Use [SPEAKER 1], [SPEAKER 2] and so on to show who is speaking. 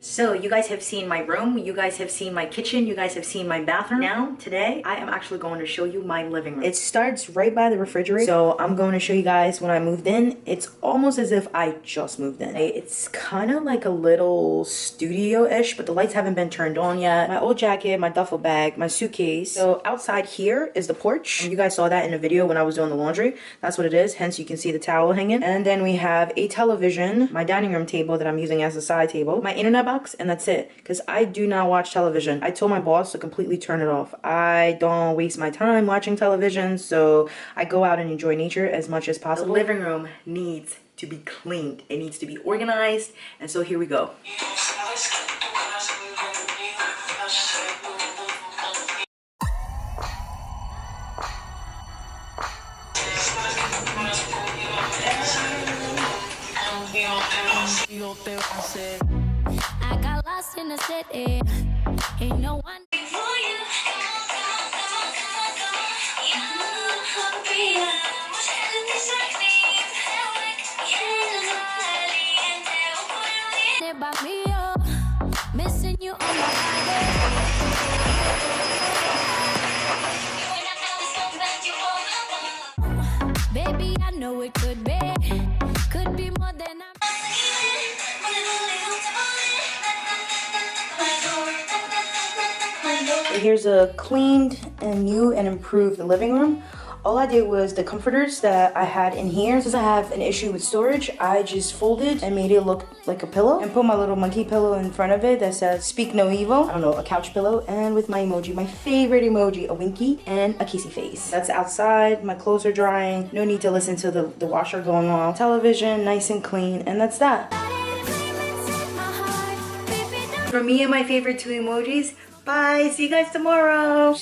[SPEAKER 1] So you guys have seen my room, you guys have seen my kitchen, you guys have seen my bathroom. Now, today, I am actually going to show you my living room. It starts right by the refrigerator. So I'm going to show you guys when I moved in. It's almost as if I just moved in. It's kind of like a little studio-ish, but the lights haven't been turned on yet. My old jacket, my duffel bag, my suitcase. So outside here is the porch. You guys saw that in a video when I was doing the laundry. That's what it is. Hence, you can see the towel hanging. And then we have a television, my dining room table that I'm using as a side table, my internet box, and that's it. Because I do not watch television. I told my boss to completely turn it off. I don't waste my time watching television, so I go out and enjoy nature as much as possible. The living room needs to be cleaned. It needs to be organized, and so here we go.
[SPEAKER 2] I got lost in the city. Ain't no one for you. About me, missing you on my baby, I know it could be more than I'm.
[SPEAKER 1] Here's a cleaned and new and improved living room. All I did was the comforters that I had in here. Since I have an issue with storage, I just folded and made it look like a pillow and put my little monkey pillow in front of it that says speak no evil. I don't know, a couch pillow, and with my emoji, my favorite emoji, a winky and a kissy face. That's outside. My clothes are drying. No need to listen to the washer going on. Television, nice and clean, and that's that. For me and my favorite two emojis, bye. See you guys tomorrow.